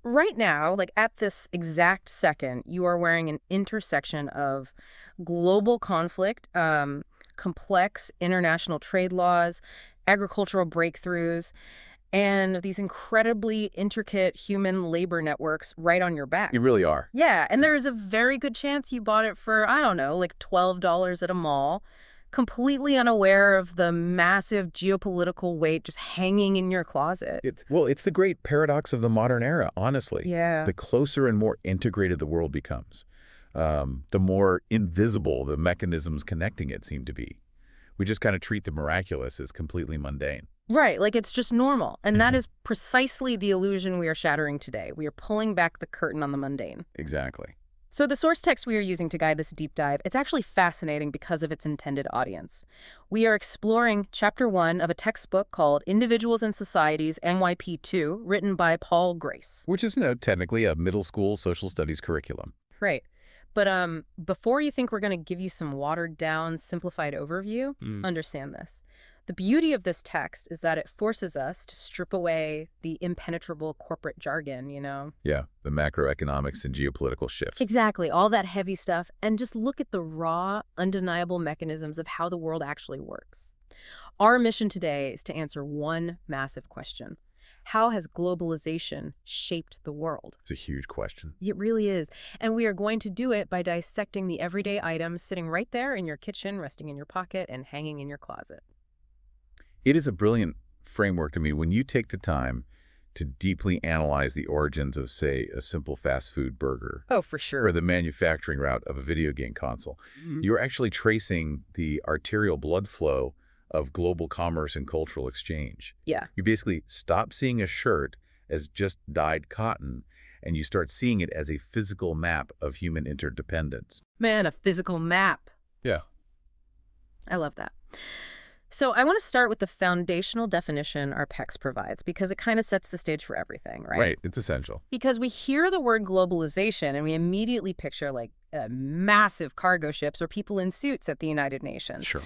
Right now, like at this exact second, you are wearing an intersection of global conflict, complex international trade laws, agricultural breakthroughs, and these incredibly intricate human labor networks right on your back. You really are. Yeah, and there is a very good chance you bought it for, I don't know, like $12 at a mall, completely unaware of the massive geopolitical weight just hanging in your closet. It's the great paradox of the modern era, honestly. Yeah. The closer and more integrated the world becomes, the more invisible the mechanisms connecting it seem to be. We just kind of treat the miraculous as completely mundane. Right, like it's just normal. And that Mhm. is precisely the illusion we are shattering today. We are pulling back the curtain on the mundane. Exactly. So the source text we are using to guide this deep dive, it's actually fascinating because of its intended audience. We are exploring Chapter 1 of a textbook called Individuals and Societies, NYP2, written by Paul Grace. Which is, technically a middle school social studies curriculum. Right. But before you think we're going to give you some watered-down, simplified overview, understand this. The beauty of this text is that it forces us to strip away the impenetrable corporate jargon, you know? Yeah, the macroeconomics and geopolitical shifts. Exactly, all that heavy stuff, and just look at the raw, undeniable mechanisms of how the world actually works. Our mission today is to answer one massive question. How has globalization shaped the world? It's a huge question. It really is. And we are going to do it by dissecting the everyday items sitting right there in your kitchen, resting in your pocket, and hanging in your closet. It is a brilliant framework to me when you take the time to deeply analyze the origins of, say, a simple fast food burger Oh, for or sure. the manufacturing route of a video game console. Mhm. You're actually tracing the arterial blood flow of global commerce and cultural exchange. Yeah. You basically stop seeing a shirt as just dyed cotton, and you start seeing it as a physical map of human interdependence. Man, a physical map. Yeah. I love that. So I want to start with the foundational definition our PEX provides because it kind of sets the stage for everything, right? Right. It's essential. Because we hear the word globalization and we immediately picture like massive cargo ships or people in suits at the United Nations. Sure.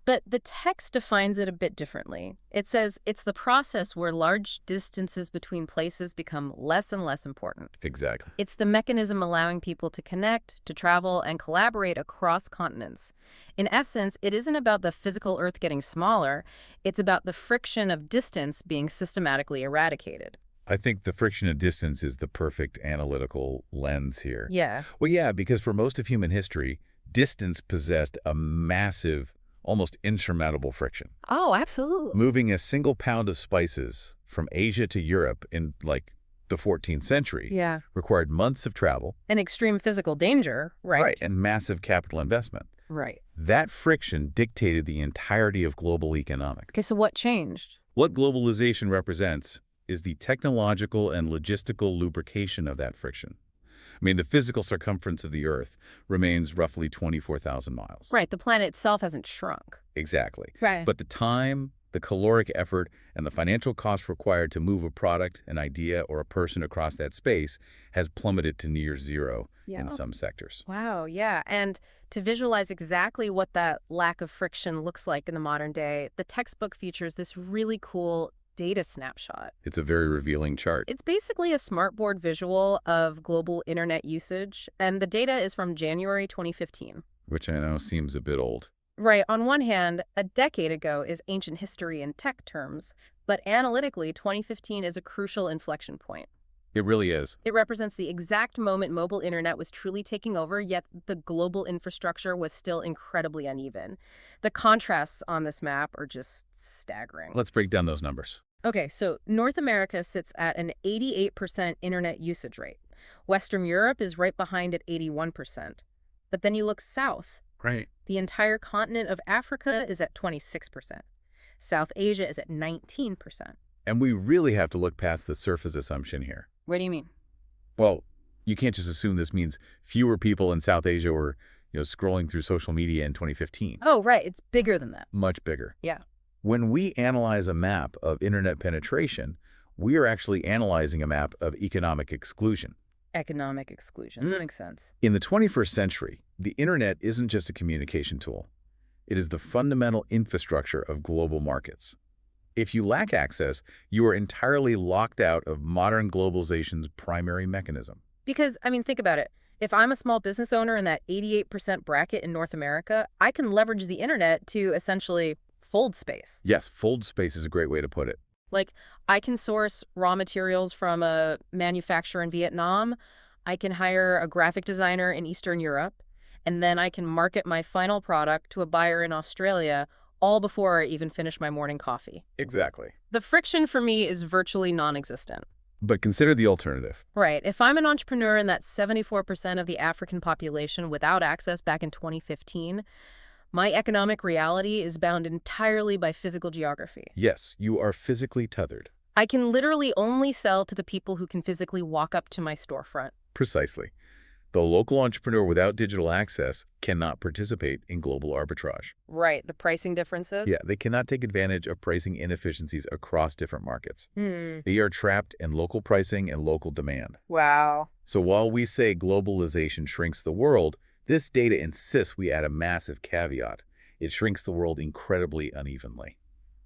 But the text defines it a bit differently. It says it's the process where large distances between places become less and less important. Exactly. It's the mechanism allowing people to connect, to travel, and collaborate across continents. In essence, it isn't about the physical Earth getting smaller. It's about the friction of distance being systematically eradicated. I think the friction of distance is the perfect analytical lens here. Yeah. Well, yeah, because for most of human history, distance possessed a massive, almost insurmountable friction. Oh, absolutely. Moving a single pound of spices from Asia to Europe in, like, the 14th century Yeah. required months of travel. And extreme physical danger, right? And massive capital investment. Right. That friction dictated the entirety of global economics. Okay, so what changed? What globalization represents is the technological and logistical lubrication of that friction. I mean, the physical circumference of the Earth remains roughly 24,000 miles. Right, the planet itself hasn't shrunk. Exactly. Right. But the time, the caloric effort, and the financial cost required to move a product, an idea, or a person across that space has plummeted to near zero Yeah. in some sectors. Wow, yeah. And to visualize exactly what that lack of friction looks like in the modern day, the textbook features this really cool data snapshot. It's a very revealing chart. It's basically a smartboard visual of global internet usage, and the data is from January 2015. Which I know seems a bit old. Right, on one hand, a decade ago is ancient history in tech terms, but analytically, 2015 is a crucial inflection point. It really is. It represents the exact moment mobile internet was truly taking over, yet the global infrastructure was still incredibly uneven. The contrasts on this map are just staggering. Let's break down those numbers. Okay, so North America sits at an 88% internet usage rate. Western Europe is right behind at 81%. But then you look south. Right. The entire continent of Africa is at 26%. South Asia is at 19%. And we really have to look past the surface assumption here. What do you mean? Well, you can't just assume this means fewer people in South Asia were, scrolling through social media in 2015. Oh, right, it's bigger than that. Much bigger. Yeah. When we analyze a map of internet penetration, we are actually analyzing a map of economic exclusion. Economic exclusion. That makes sense. In the 21st century, the internet isn't just a communication tool. It is the fundamental infrastructure of global markets. If you lack access, you are entirely locked out of modern globalization's primary mechanism. Because, I mean, think about it. If I'm a small business owner in that 88% bracket in North America, I can leverage the internet to essentially fold space. Yes, fold space is a great way to put it. Like, I can source raw materials from a manufacturer in Vietnam, I can hire a graphic designer in Eastern Europe, and then I can market my final product to a buyer in Australia all before I even finish my morning coffee. Exactly. The friction for me is virtually non-existent. But consider the alternative. Right. If I'm an entrepreneur in that 74% of the African population without access back in 2015, my economic reality is bound entirely by physical geography. Yes, you are physically tethered. I can literally only sell to the people who can physically walk up to my storefront. Precisely. The local entrepreneur without digital access cannot participate in global arbitrage. Right. The pricing differences? Yeah, they cannot take advantage of pricing inefficiencies across different markets. They are trapped in local pricing and local demand. Wow. So while we say globalization shrinks the world, this data insists we add a massive caveat. It shrinks the world incredibly unevenly.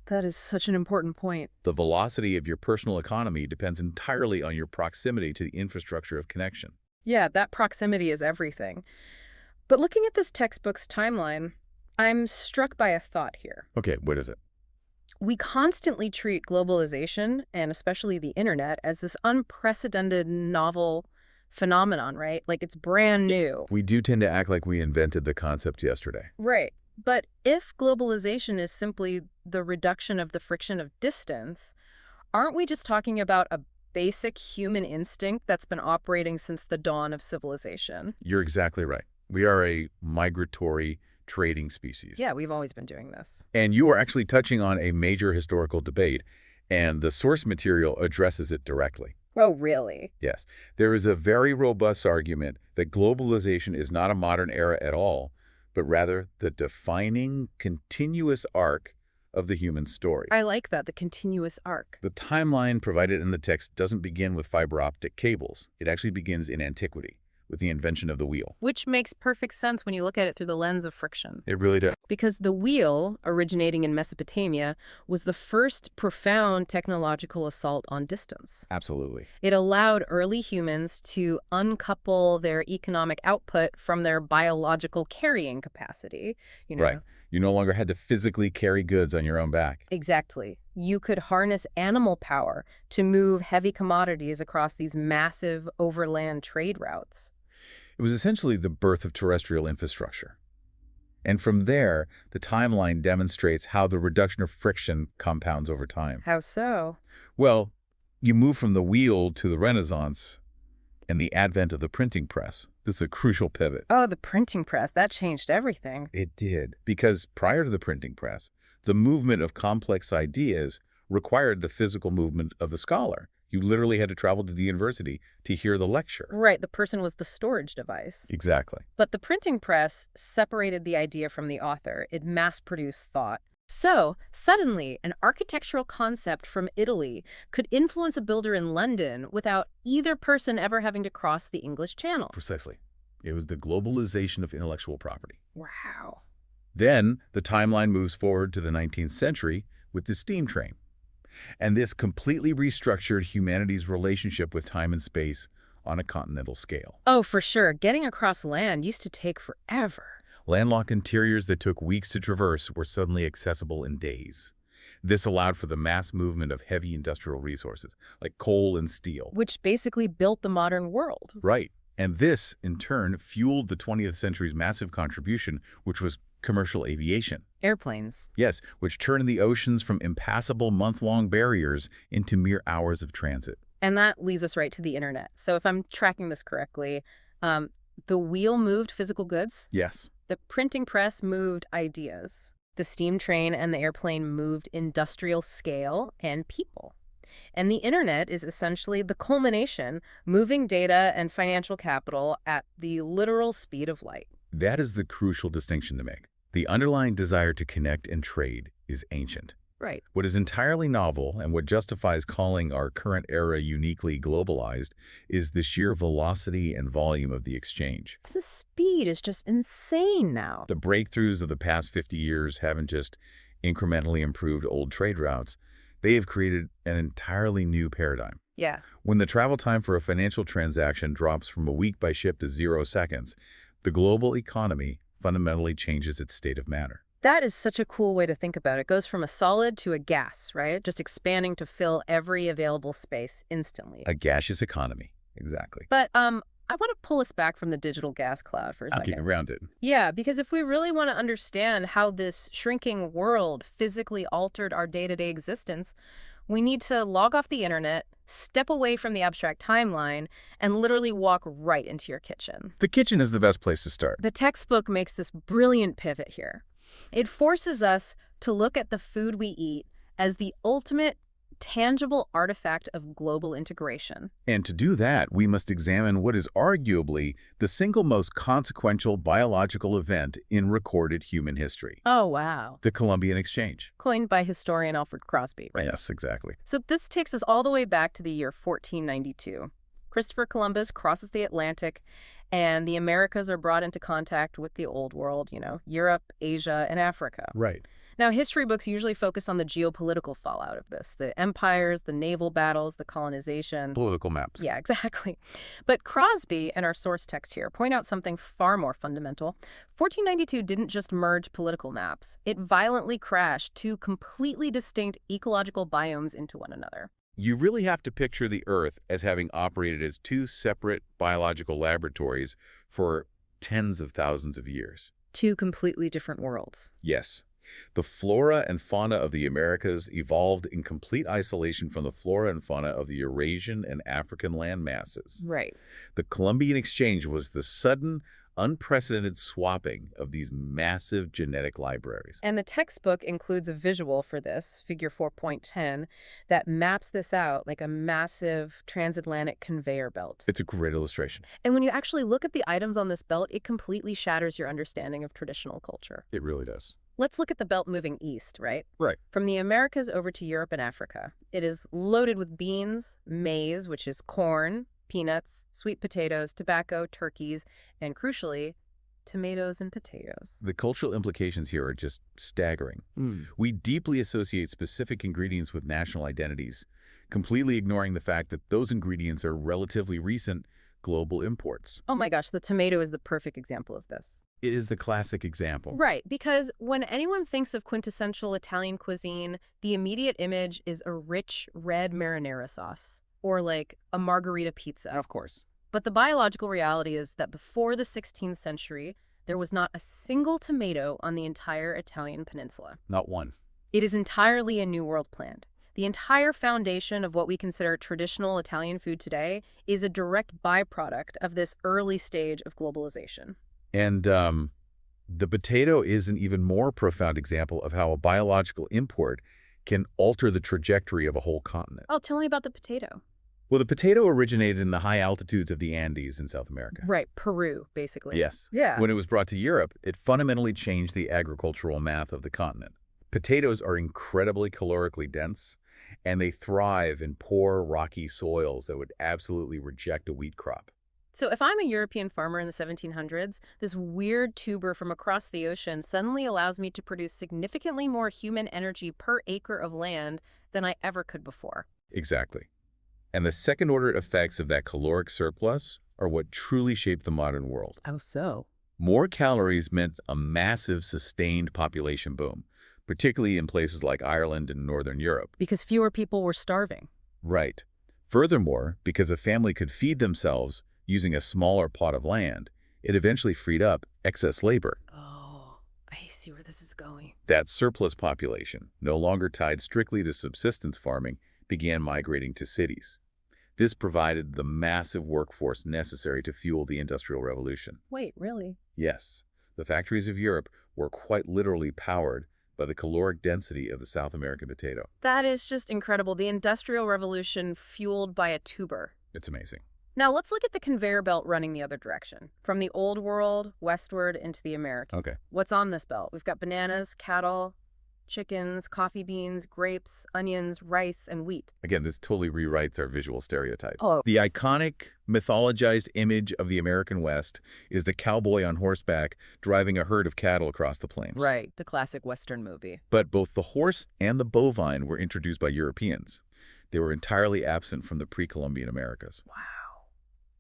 That is such an important point. The velocity of your personal economy depends entirely on your proximity to the infrastructure of connection. Yeah, that proximity is everything. But looking at this textbook's timeline, I'm struck by a thought here. Okay, what is it? We constantly treat globalization, and especially the internet, as this unprecedented novel phenomenon, right? Like it's brand new. We do tend to act like we invented the concept yesterday. Right. But if globalization is simply the reduction of the friction of distance, aren't we just talking about a basic human instinct that's been operating since the dawn of civilization? You're exactly right. We are a migratory trading species. Yeah, we've always been doing this. And you are actually touching on a major historical debate, and the source material addresses it directly. Oh, really? Yes, there is a very robust argument that globalization is not a modern era at all, but rather the defining continuous arc of the human story. I like that, the continuous arc. The timeline provided in the text doesn't begin with fiber optic cables. It actually begins in antiquity, with the invention of the wheel. Which makes perfect sense when you look at it through the lens of friction. It really does. Because the wheel, originating in Mesopotamia, was the first profound technological assault on distance. Absolutely. It allowed early humans to uncouple their economic output from their biological carrying capacity. Right. You no longer had to physically carry goods on your own back. Exactly. You could harness animal power to move heavy commodities across these massive overland trade routes. It was essentially the birth of terrestrial infrastructure. And from there, the timeline demonstrates how the reduction of friction compounds over time. How so? Well, you move from the wheel to the Renaissance and the advent of the printing press. This is a crucial pivot. Oh, the printing press. That changed everything. It did, because prior to the printing press, the movement of complex ideas required the physical movement of the scholar. You literally had to travel to the university to hear the lecture. Right, the person was the storage device. Exactly. But the printing press separated the idea from the author. It mass-produced thought. So, suddenly, an architectural concept from Italy could influence a builder in London without either person ever having to cross the English Channel. Precisely. It was the globalization of intellectual property. Wow. Then, the timeline moves forward to the 19th century with the steam train. And this completely restructured humanity's relationship with time and space on a continental scale. Oh, for sure. Getting across land used to take forever. Landlocked interiors that took weeks to traverse were suddenly accessible in days. This allowed for the mass movement of heavy industrial resources, like coal and steel. Which basically built the modern world. Right. And this, in turn, fueled the 20th century's massive contribution, which was commercial aviation. Airplanes. Yes, which turned the oceans from impassable month-long barriers into mere hours of transit. And that leads us right to the internet. So if I'm tracking this correctly, the wheel moved physical goods. Yes. The printing press moved ideas. The steam train and the airplane moved industrial scale and people. And the internet is essentially the culmination, moving data and financial capital at the literal speed of light. That is the crucial distinction to make. The underlying desire to connect and trade is ancient. Right. What is entirely novel and what justifies calling our current era uniquely globalized is the sheer velocity and volume of the exchange. The speed is just insane now. The breakthroughs of the past 50 years haven't just incrementally improved old trade routes. They have created an entirely new paradigm. Yeah. When the travel time for a financial transaction drops from a week by ship to 0 seconds, the global economy fundamentally changes its state of matter. That is such a cool way to think about it. It goes from a solid to a gas, right? Just expanding to fill every available space instantly. A gaseous economy. Exactly. But I want to pull us back from the digital gas cloud for a I'll keep second. around it. Yeah, because if we really want to understand how this shrinking world physically altered our day-to-day existence, we need to log off the internet, step away from the abstract timeline, and literally walk right into your kitchen. The kitchen is the best place to start. The textbook makes this brilliant pivot here. It forces us to look at the food we eat as the ultimate tangible artifact of global integration. And to do that, we must examine what is arguably the single most consequential biological event in recorded human history, Oh, wow. the Columbian Exchange. Coined by historian Alfred Crosby, right? Yes, exactly. So this takes us all the way back to the year 1492. Christopher Columbus crosses the Atlantic, and the Americas are brought into contact with the Old World, Europe, Asia, and Africa. Right. Now, history books usually focus on the geopolitical fallout of this, the empires, the naval battles, the colonization. Political maps. Yeah, exactly. But Crosby and our source text here point out something far more fundamental. 1492 didn't just merge political maps. It violently crashed two completely distinct ecological biomes into one another. You really have to picture the Earth as having operated as two separate biological laboratories for tens of thousands of years. Two completely different worlds. Yes. The flora and fauna of the Americas evolved in complete isolation from the flora and fauna of the Eurasian and African land masses. Right. The Columbian Exchange was the sudden, unprecedented swapping of these massive genetic libraries. And the textbook includes a visual for this, figure 4.10, that maps this out like a massive transatlantic conveyor belt. It's a great illustration. And when you actually look at the items on this belt, it completely shatters your understanding of traditional culture. It really does. Let's look at the belt moving east, right? Right. From the Americas over to Europe and Africa. It is loaded with beans, maize, which is corn, peanuts, sweet potatoes, tobacco, turkeys, and crucially, tomatoes and potatoes. The cultural implications here are just staggering. We deeply associate specific ingredients with national identities, completely ignoring the fact that those ingredients are relatively recent global imports. Oh my gosh, the tomato is the perfect example of this. It is the classic example. Right, because when anyone thinks of quintessential Italian cuisine, the immediate image is a rich red marinara sauce, or like a margarita pizza. Of course. But the biological reality is that before the 16th century, there was not a single tomato on the entire Italian peninsula. Not one. It is entirely a New World plant. The entire foundation of what we consider traditional Italian food today is a direct byproduct of this early stage of globalization. And the potato is an even more profound example of how a biological import can alter the trajectory of a whole continent. Oh, tell me about the potato. Well, the potato originated in the high altitudes of the Andes in South America. Right, Peru, basically. Yes. Yeah. When it was brought to Europe, it fundamentally changed the agricultural math of the continent. Potatoes are incredibly calorically dense, and they thrive in poor, rocky soils that would absolutely reject a wheat crop. So if I'm a European farmer in the 1700s, this weird tuber from across the ocean suddenly allows me to produce significantly more human energy per acre of land than I ever could before. Exactly. And the second-order effects of that caloric surplus are what truly shaped the modern world. How so? More calories meant a massive, sustained population boom, particularly in places like Ireland and Northern Europe. Because fewer people were starving. Right. Furthermore, because a family could feed themselves using a smaller plot of land, it eventually freed up excess labor. Oh, I see where this is going. That surplus population, no longer tied strictly to subsistence farming, began migrating to cities. This provided the massive workforce necessary to fuel the Industrial Revolution. Wait, really? Yes, the factories of Europe were quite literally powered by the caloric density of the South American potato. That is just incredible. The Industrial Revolution fueled by a tuber. It's amazing. Now let's look at the conveyor belt running the other direction, from the Old World westward into the Americas. Okay. What's on this belt? We've got bananas, cattle, chickens, coffee beans, grapes, onions, rice, and wheat. Again, this totally rewrites our visual stereotypes. Oh, The iconic, mythologized image of the American West is the cowboy on horseback driving a herd of cattle across the plains. right, the classic Western movie. But both the horse and the bovine were introduced by Europeans. They were entirely absent from the pre-Columbian Americas. Wow.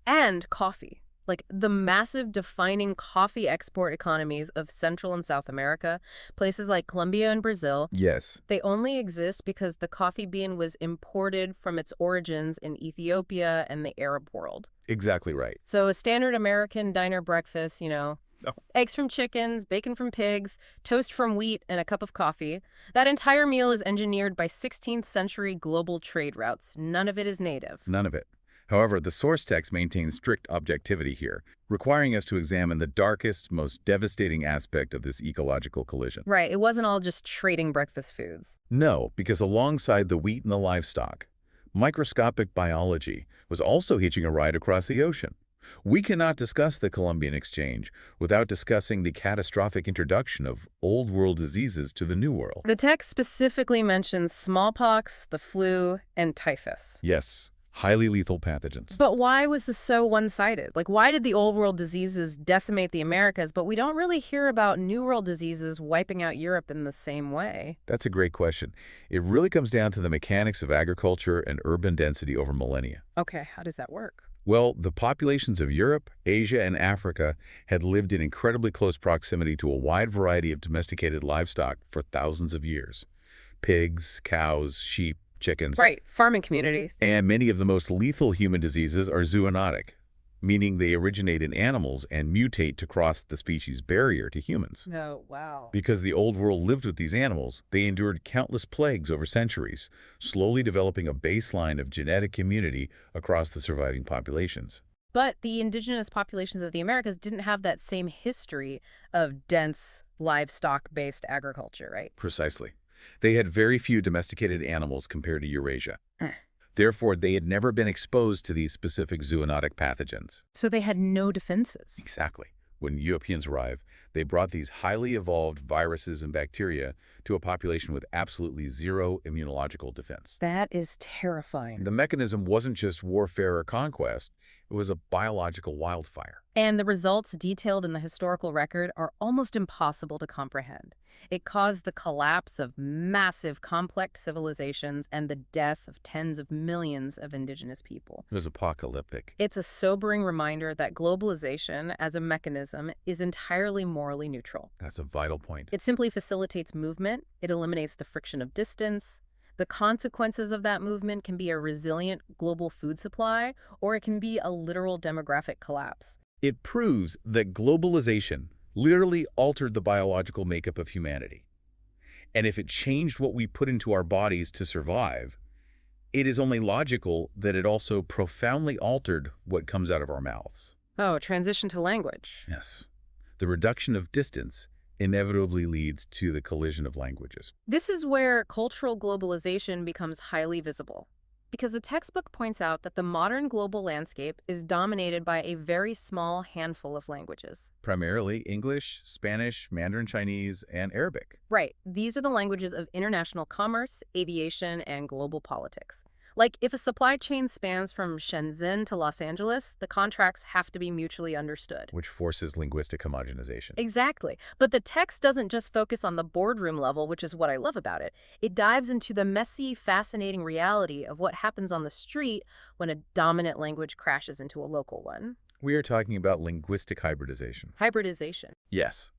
And coffee. Like the massive defining coffee export economies of Central and South America, places like Colombia and Brazil, Yes, they only exist because the coffee bean was imported from its origins in Ethiopia and the Arab world. exactly right. So a standard American diner breakfast, Oh. eggs from chickens, bacon from pigs, toast from wheat, and a cup of coffee. That entire meal is engineered by 16th century global trade routes. None of it is native. None of it. However, the source text maintains strict objectivity here, requiring us to examine the darkest, most devastating aspect of this ecological collision. Right, it wasn't all just trading breakfast foods. No, because alongside the wheat and the livestock, microscopic biology was also hitching a ride across the ocean. We cannot discuss the Columbian Exchange without discussing the catastrophic introduction of Old World diseases to the New World. The text specifically mentions smallpox, the flu, and typhus. Yes, highly lethal pathogens. But why was this so one-sided? Like, why did the Old World diseases decimate the Americas, but we don't really hear about New World diseases wiping out Europe in the same way? That's a great question. It really comes down to the mechanics of agriculture and urban density over millennia. Okay, how does that work? Well, the populations of Europe, Asia, and Africa had lived in incredibly close proximity to a wide variety of domesticated livestock for thousands of years. Pigs, cows, sheep, chickens. Right, farming community. And many of the most lethal human diseases are zoonotic, meaning they originate in animals and mutate to cross the species barrier to humans. Oh, wow. Because the Old World lived with these animals, they endured countless plagues over centuries, slowly developing a baseline of genetic immunity across the surviving populations. But the indigenous populations of the Americas didn't have that same history of dense livestock-based agriculture, right? Precisely. They had very few domesticated animals compared to Eurasia. Eh. Therefore, they had never been exposed to these specific zoonotic pathogens. So they had no defenses. Exactly. When Europeans arrived, they brought these highly evolved viruses and bacteria to a population with absolutely zero immunological defense. That is terrifying. The mechanism wasn't just warfare or conquest, it was a biological wildfire. And the results detailed in the historical record are almost impossible to comprehend. It caused the collapse of massive, complex civilizations and the death of tens of millions of indigenous people. It was apocalyptic. It's a sobering reminder that globalization, as a mechanism, is entirely morally neutral. That's a vital point. It simply facilitates movement, it eliminates the friction of distance. The consequences of that movement can be a resilient global food supply, or it can be a literal demographic collapse. It proves that globalization literally altered the biological makeup of humanity. And if it changed what we put into our bodies to survive, it is only logical that it also profoundly altered what comes out of our mouths. Oh, transition to language. Yes. The reduction of distance inevitably leads to the collision of languages. This is where cultural globalization becomes highly visible, because the textbook points out that the modern global landscape is dominated by a very small handful of languages. Primarily English, Spanish, Mandarin Chinese, and Arabic. Right, these are the languages of international commerce, aviation, and global politics. Like, if a supply chain spans from Shenzhen to Los Angeles, the contracts have to be mutually understood. Which forces linguistic homogenization. Exactly. But the text doesn't just focus on the boardroom level, which is what I love about it. It dives into the messy, fascinating reality of what happens on the street when a dominant language crashes into a local one. We are talking about linguistic hybridization. Hybridization. Yes.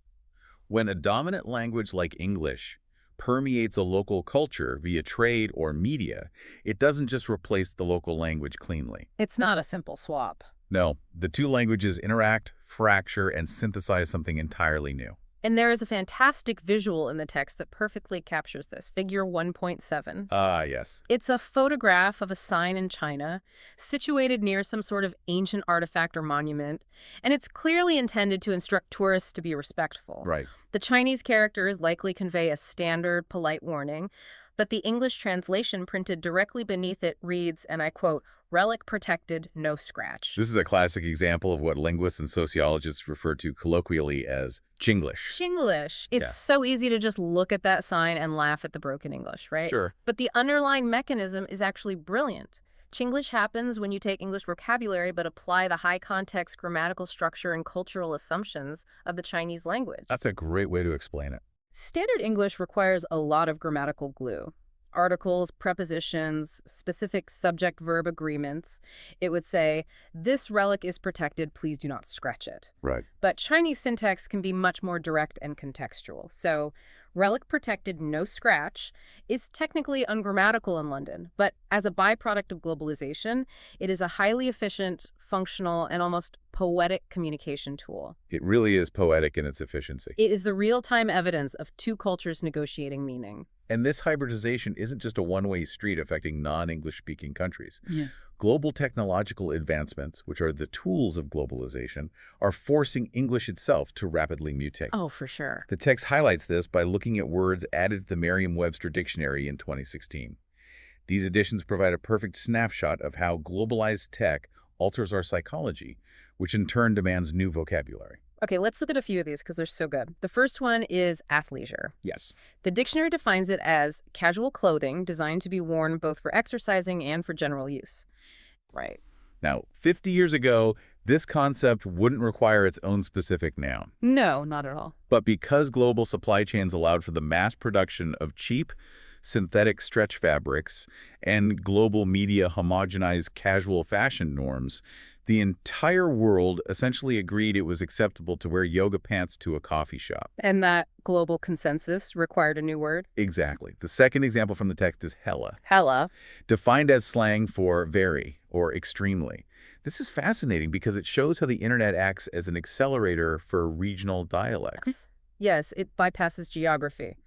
When a dominant language like English permeates a local culture via trade or media, it doesn't just replace the local language cleanly. It's not a simple swap. No, the two languages interact, fracture, and synthesize something entirely new. And there is a fantastic visual in the text that perfectly captures this. Figure 1.7. Ah, yes. It's a photograph of a sign in China, situated near some sort of ancient artifact or monument, and it's clearly intended to instruct tourists to be respectful. Right. The Chinese characters likely convey a standard, polite warning, but the English translation printed directly beneath it reads, and I quote, Relic protected, no scratch. This is a classic example of what linguists and sociologists refer to colloquially as Chinglish. Chinglish. It's Yeah. so easy to just look at that sign and laugh at the broken English, right? Sure. But the underlying mechanism is actually brilliant. Chinglish happens when you take English vocabulary but apply the high context grammatical structure and cultural assumptions of the Chinese language. That's a great way to explain it. Standard English requires a lot of grammatical glue. Articles, prepositions, specific subject-verb agreements. It would say, this relic is protected, please do not scratch it. Right. But Chinese syntax can be much more direct and contextual. So, relic protected, no scratch is technically ungrammatical in London, but as a byproduct of globalization, it is a highly efficient, functional, and almost poetic communication tool. It really is poetic in its efficiency. It is the real-time evidence of two cultures negotiating meaning. And this hybridization isn't just a one-way street affecting non-English speaking countries. Yeah. Global technological advancements, which are the tools of globalization, are forcing English itself to rapidly mutate. Oh, for sure. The text highlights this by looking at words added to the Merriam-Webster dictionary in 2016. These additions provide a perfect snapshot of how globalized tech alters our psychology, which in turn demands new vocabulary. Okay, let's look at a few of these because they're so good. The first one is athleisure. Yes. The dictionary defines it as casual clothing designed to be worn both for exercising and for general use. Right. Now, 50 years ago, this concept wouldn't require its own specific noun. No, not at all. But because global supply chains allowed for the mass production of cheap, synthetic stretch fabrics and global media homogenized casual fashion norms, the entire world essentially agreed it was acceptable to wear yoga pants to a coffee shop. And that global consensus required a new word? Exactly. The second example from the text is hella, Hella. defined as slang for very or extremely. This is fascinating because it shows how the internet acts as an accelerator for regional dialects. Yes, it bypasses geography.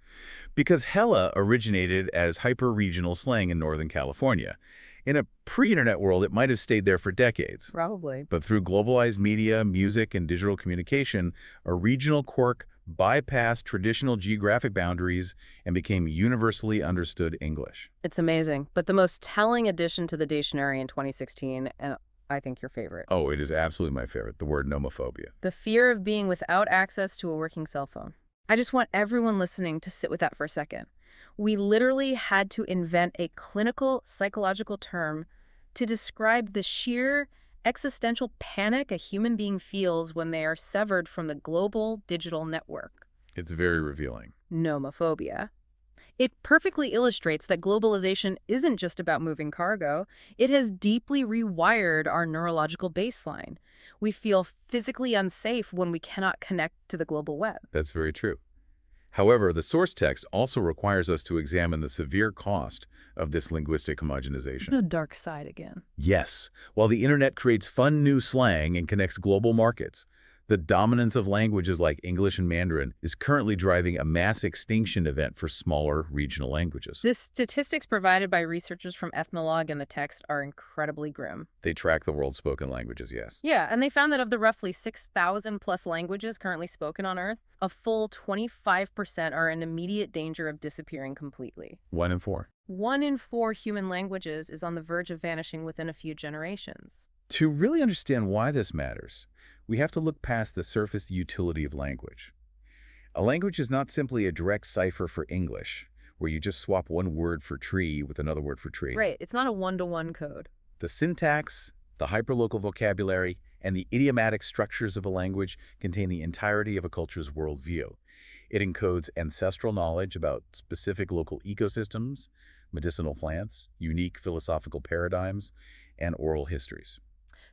Because hella originated as hyper-regional slang in Northern California. In a pre-internet world, it might have stayed there for decades. Probably. But through globalized media, music, and digital communication, a regional quirk bypassed traditional geographic boundaries and became universally understood English. It's amazing. But the most telling addition to the dictionary in 2016, and I think your favorite, Oh, it is absolutely my favorite, the word nomophobia. the fear of being without access to a working cell phone. I just want everyone listening to sit with that for a second. We literally had to invent a clinical psychological term to describe the sheer existential panic a human being feels when they are severed from the global digital network. It's very revealing. Nomophobia. It perfectly illustrates that globalization isn't just about moving cargo. It has deeply rewired our neurological baseline. We feel physically unsafe when we cannot connect to the global web. That's very true. However, the source text also requires us to examine the severe cost of this linguistic homogenization. The dark side again. Yes, while the internet creates fun new slang and connects global markets, the dominance of languages like English and Mandarin is currently driving a mass extinction event for smaller regional languages. The statistics provided by researchers from Ethnologue in the text are incredibly grim. They track the world's spoken languages, yes. Yeah, and they found that of the roughly 6,000 plus languages currently spoken on Earth, a full 25% are in immediate danger of disappearing completely. 1 in 4. 1 in 4 human languages is on the verge of vanishing within a few generations. To really understand why this matters, we have to look past the surface utility of language. A language is not simply a direct cipher for English, where you just swap one word for tree with another word for tree. Right, it's not a one-to-one code. The syntax, the hyperlocal vocabulary, and the idiomatic structures of a language contain the entirety of a culture's worldview. It encodes ancestral knowledge about specific local ecosystems, medicinal plants, unique philosophical paradigms, and oral histories.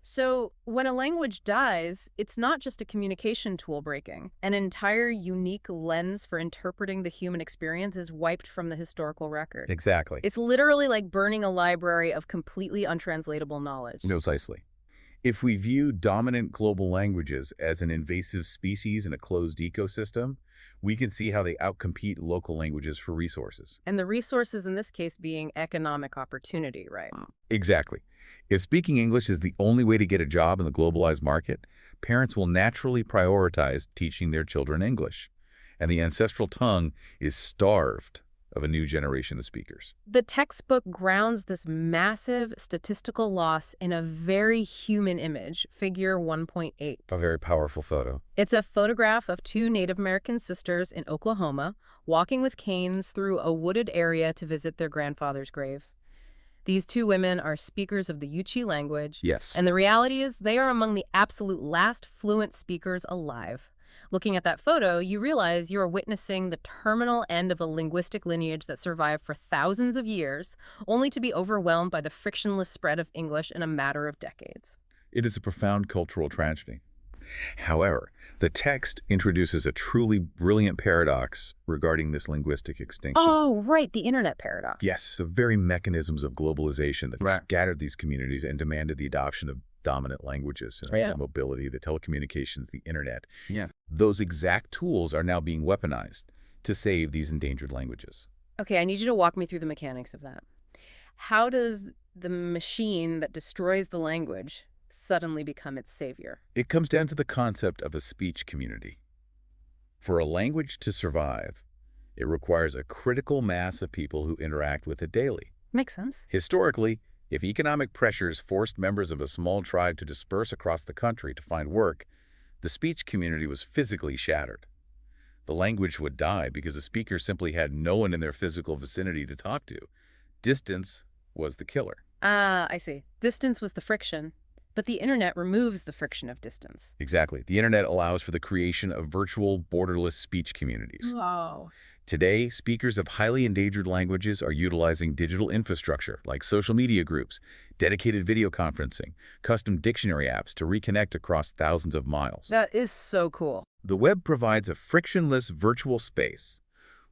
So when a language dies, it's not just a communication tool breaking. An entire unique lens for interpreting the human experience is wiped from the historical record. Exactly. It's literally like burning a library of completely untranslatable knowledge. Precisely. If we view dominant global languages as an invasive species in a closed ecosystem, we can see how they outcompete local languages for resources. And the resources in this case being economic opportunity, right? Exactly. If speaking English is the only way to get a job in the globalized market, parents will naturally prioritize teaching their children English. And the ancestral tongue is starved of a new generation of speakers. The textbook grounds this massive statistical loss in a very human image, figure 1.8. A very powerful photo. It's a photograph of two Native American sisters in Oklahoma walking with canes through a wooded area to visit their grandfather's grave. These two women are speakers of the Yuchi language, Yes. and the reality is they are among the absolute last fluent speakers alive. Looking at that photo, you realize you are witnessing the terminal end of a linguistic lineage that survived for thousands of years, only to be overwhelmed by the frictionless spread of English in a matter of decades. It is a profound cultural tragedy. However, the text introduces a truly brilliant paradox regarding this linguistic extinction. Oh, right, the internet paradox. Yes, the very mechanisms of globalization that Right. scattered these communities and demanded the adoption of dominant languages, Yeah. the mobility, the telecommunications, the internet. Yeah. Those exact tools are now being weaponized to save these endangered languages. Okay, I need you to walk me through the mechanics of that. How does the machine that destroys the language suddenly become its savior? It comes down to the concept of a speech community. For a language to survive, it requires a critical mass of people who interact with it daily. Makes sense. Historically, if economic pressures forced members of a small tribe to disperse across the country to find work, the speech community was physically shattered. The language would die because the speakers simply had no one in their physical vicinity to talk to. Distance was the killer. Ah, I see. Distance was the friction, but the internet removes the friction of distance. Exactly. The internet allows for the creation of virtual, borderless speech communities. Wow. Today, speakers of highly endangered languages are utilizing digital infrastructure like social media groups, dedicated video conferencing, custom dictionary apps to reconnect across thousands of miles. That is so cool. The web provides a frictionless virtual space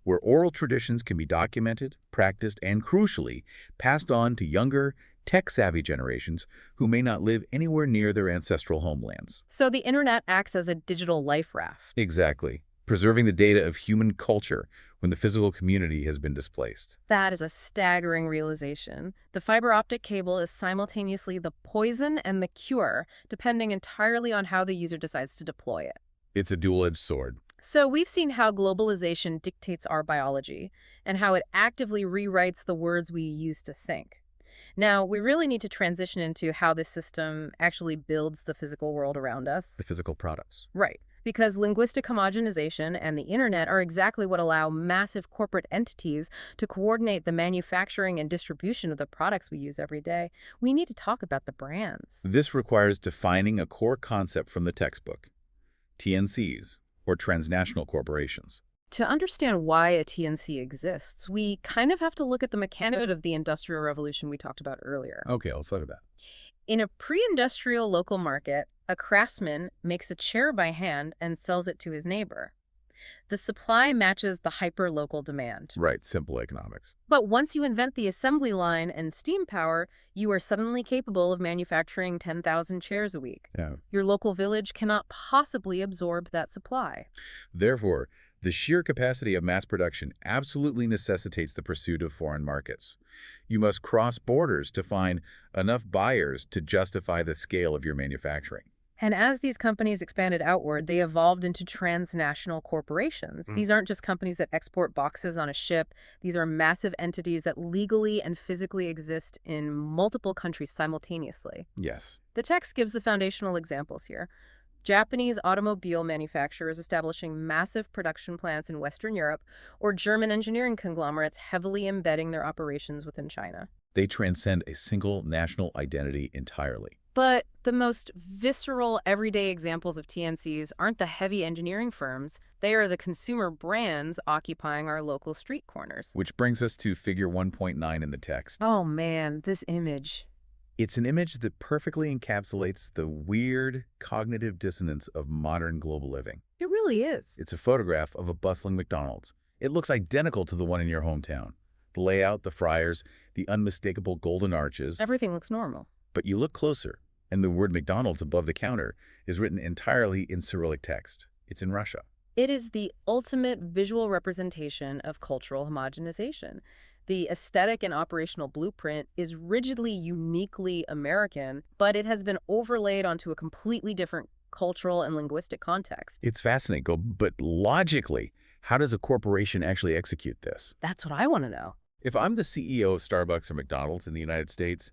where oral traditions can be documented, practiced, and crucially, passed on to younger, tech-savvy generations who may not live anywhere near their ancestral homelands. So the internet acts as a digital life raft. Exactly. Preserving the data of human culture when the physical community has been displaced. That is a staggering realization. The fiber optic cable is simultaneously the poison and the cure, depending entirely on how the user decides to deploy it. It's a dual-edged sword. So we've seen how globalization dictates our biology and how it actively rewrites the words we use to think. Now, we really need to transition into how this system actually builds the physical world around us. The physical products. Right. Because linguistic homogenization and the internet are exactly what allow massive corporate entities to coordinate the manufacturing and distribution of the products we use every day. We need to talk about the brands. This requires defining a core concept from the textbook, TNCs, or transnational corporations. To understand why a TNC exists, we kind of have to look at the mechanics of the Industrial Revolution we talked about earlier. Okay, let's look at that. In a pre-industrial local market, a craftsman makes a chair by hand and sells it to his neighbor. The supply matches the hyper-local demand. Right, simple economics. But once you invent the assembly line and steam power, you are suddenly capable of manufacturing 10,000 chairs a week. Yeah. Your local village cannot possibly absorb that supply. Therefore, the sheer capacity of mass production absolutely necessitates the pursuit of foreign markets. You must cross borders to find enough buyers to justify the scale of your manufacturing. And as these companies expanded outward, they evolved into transnational corporations. These aren't just companies that export boxes on a ship. These are massive entities that legally and physically exist in multiple countries simultaneously. Yes. The text gives the foundational examples here. Japanese automobile manufacturers establishing massive production plants in Western Europe, or German engineering conglomerates heavily embedding their operations within China. They transcend a single national identity entirely. But the most visceral, everyday examples of TNCs aren't the heavy engineering firms. They are the consumer brands occupying our local street corners. Which brings us to figure 1.9 in the text. Oh man, this image. It's an image that perfectly encapsulates the weird cognitive dissonance of modern global living. It really is. It's a photograph of a bustling McDonald's. It looks identical to the one in your hometown. The layout, the fryers, the unmistakable golden arches. Everything looks normal. But you look closer, and the word McDonald's above the counter is written entirely in Cyrillic text. It's in Russia. It is the ultimate visual representation of cultural homogenization. The aesthetic and operational blueprint is rigidly, uniquely American, but it has been overlaid onto a completely different cultural and linguistic context. It's fascinating, but logically, How does a corporation actually execute this? That's what I want to know. If I'm the CEO of Starbucks or McDonald's in the United States,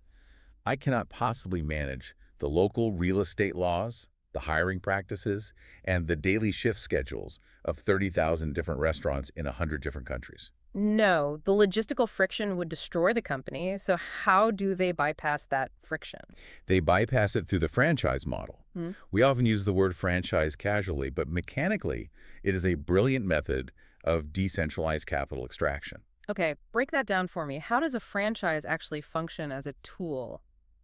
I cannot possibly manage the local real estate laws, the hiring practices, and the daily shift schedules of 30,000 different restaurants in 100 different countries. No, the logistical friction would destroy the company, so how do they bypass that friction? They bypass it through the franchise model. Hmm? We often use the word franchise casually, but mechanically, it is a brilliant method of decentralized capital extraction. Okay, break that down for me. How does a franchise actually function as a tool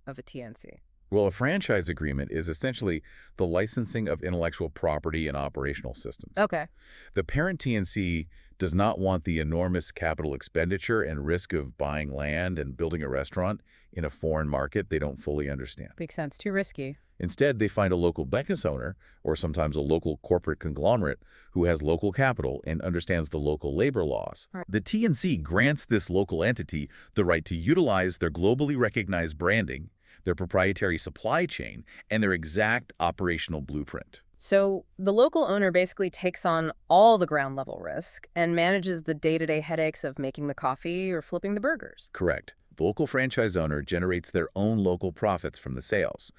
of a TNC? Well, a franchise agreement is essentially the licensing of intellectual property and operational systems. Okay, The parent TNC does not want the enormous capital expenditure and risk of buying land and building a restaurant in a foreign market they don't fully understand. makes sense. Too risky. Instead, they find a local business owner, or sometimes a local corporate conglomerate, who has local capital and understands the local labor laws. All right. The TNC grants this local entity the right to utilize their globally recognized branding, their proprietary supply chain, and their exact operational blueprint. So the local owner basically takes on all the ground level risk and manages the day-to-day headaches of making the coffee or flipping the burgers. Correct. The local franchise owner generates their own local profits from the sales.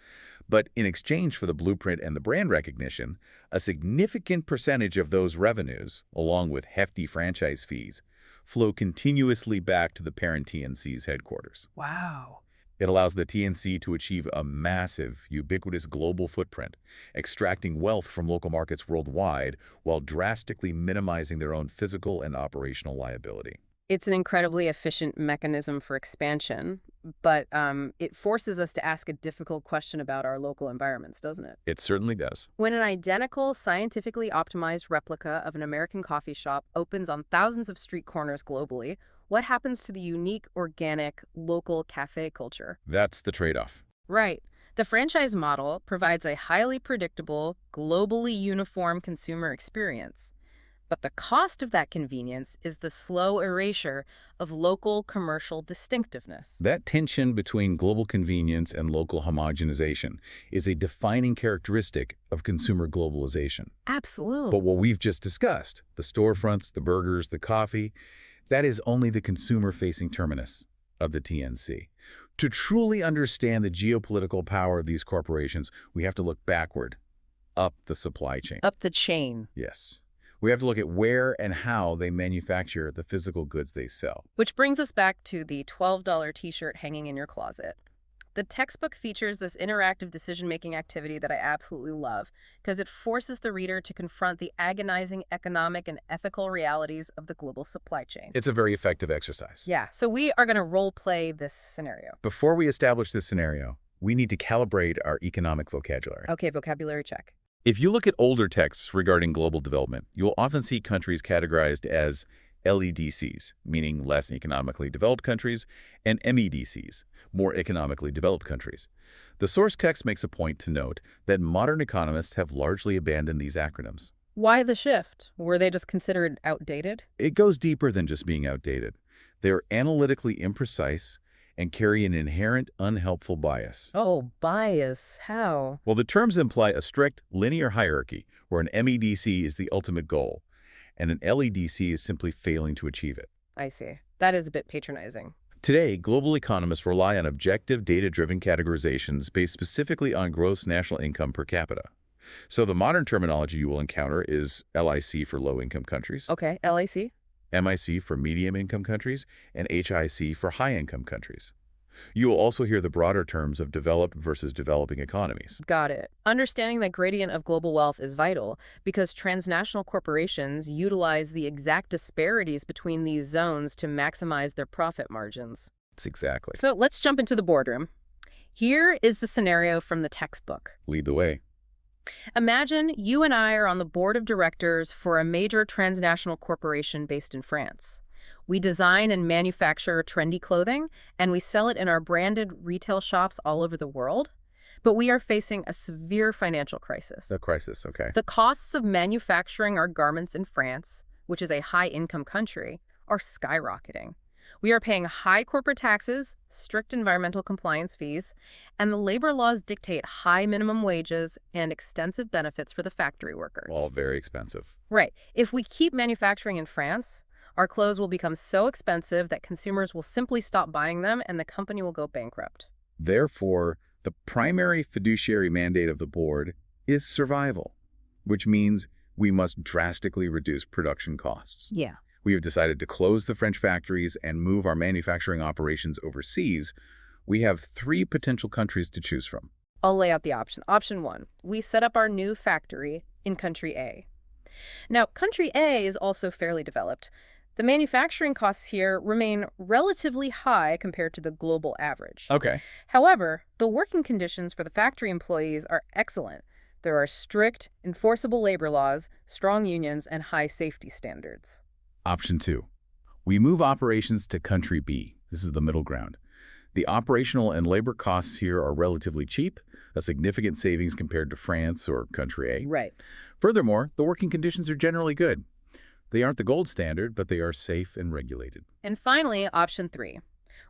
But in exchange for the blueprint and the brand recognition, a significant percentage of those revenues, along with hefty franchise fees, flow continuously back to the parent TNC's headquarters. Wow. It allows the TNC to achieve a massive, ubiquitous global footprint, extracting wealth from local markets worldwide while drastically minimizing their own physical and operational liability. It's an incredibly efficient mechanism for expansion, but it forces us to ask a difficult question about our local environments, doesn't it? It certainly does. When an identical, scientifically optimized replica of an American coffee shop opens on thousands of street corners globally, what happens to the unique, organic, local cafe culture? That's the trade-off. Right. The franchise model provides a highly predictable, globally uniform consumer experience. But the cost of that convenience is the slow erasure of local commercial distinctiveness. That tension between global convenience and local homogenization is a defining characteristic of consumer globalization. Absolutely. But what we've just discussed, the storefronts, the burgers, the coffee, that is only the consumer-facing terminus of the TNC. To truly understand the geopolitical power of these corporations, we have to look backward, up the supply chain. Up the chain. Yes. We have to look at where and how they manufacture the physical goods they sell. Which brings us back to the $12 t-shirt hanging in your closet. The textbook features this interactive decision-making activity that I absolutely love because it forces the reader to confront the agonizing economic and ethical realities of the global supply chain. It's a very effective exercise. Yeah, so we are going to role-play this scenario. Before we establish this scenario, we need to calibrate our economic vocabulary. Okay, vocabulary check. If you look at older texts regarding global development, you'll often see countries categorized as LEDCs, meaning less economically developed countries, and MEDCs, more economically developed countries. The source text makes a point to note that modern economists have largely abandoned these acronyms. Why the shift? Were they just considered outdated? It goes deeper than just being outdated. They are analytically imprecise and carry an inherent unhelpful bias. Oh, bias. How? Well, the terms imply a strict linear hierarchy where an MEDC is the ultimate goal, and an LEDC is simply failing to achieve it. I see. That is a bit patronizing. Today, global economists rely on objective, data-driven categorizations based specifically on gross national income per capita. So the modern terminology you will encounter is LIC for low-income countries, Okay, LAC? MIC for medium-income countries, and HIC for high-income countries. You will also hear the broader terms of developed versus developing economies. Got it. Understanding that gradient of global wealth is vital because transnational corporations utilize the exact disparities between these zones to maximize their profit margins. That's exactly. So let's jump into the boardroom. Here is the scenario from the textbook. Lead the way. Imagine you and I are on the board of directors for a major transnational corporation based in France. We design and manufacture trendy clothing, and we sell it in our branded retail shops all over the world. But we are facing a severe financial crisis. The crisis, okay. The costs of manufacturing our garments in France, which is a high-income country, are skyrocketing. We are paying high corporate taxes, strict environmental compliance fees, and the labor laws dictate high minimum wages and extensive benefits for the factory All workers. very expensive. Right. If we keep manufacturing in France, our clothes will become so expensive that consumers will simply stop buying them and the company will go bankrupt. Therefore, the primary fiduciary mandate of the board is survival, which means we must drastically reduce production costs. Yeah. We have decided to close the French factories and move our manufacturing operations overseas. We have 3 potential countries to choose from. I'll lay out the option. Option 1, we set up our new factory in country A. Now, country A is also fairly developed. The manufacturing costs here remain relatively high compared to the global average. Okay. However, the working conditions for the factory employees are excellent. There are strict, enforceable labor laws, strong unions, and high safety standards. Option 2. We move operations to country B. This is the middle ground. The operational and labor costs here are relatively cheap, a significant savings compared to France or country A. Right. Furthermore, the working conditions are generally good. They aren't the gold standard, but they are safe and regulated. And finally, option 3.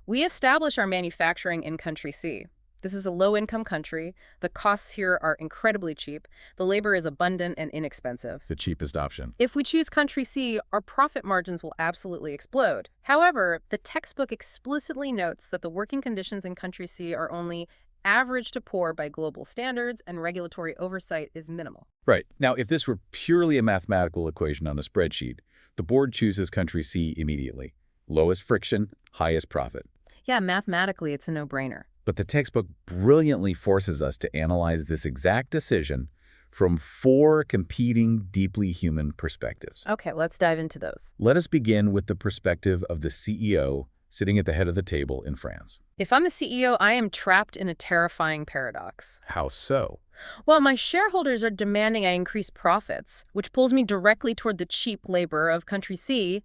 We establish our manufacturing in country C. This is a low-income country. The costs here are incredibly cheap. The labor is abundant and inexpensive. The cheapest option. If we choose country C, our profit margins will absolutely explode. However, the textbook explicitly notes that the working conditions in country C are only average to poor by global standards and regulatory oversight is minimal. Right. Now, if this were purely a mathematical equation on a spreadsheet, the board chooses country C immediately. Lowest friction, highest profit. Yeah, mathematically, it's a no-brainer. But the textbook brilliantly forces us to analyze this exact decision from 4 competing, deeply human perspectives. Okay, let's dive into those. Let us begin with the perspective of the CEO sitting at the head of the table in France. If I'm the CEO, I am trapped in a terrifying paradox. How so? Well, my shareholders are demanding I increase profits, which pulls me directly toward the cheap labor of country C,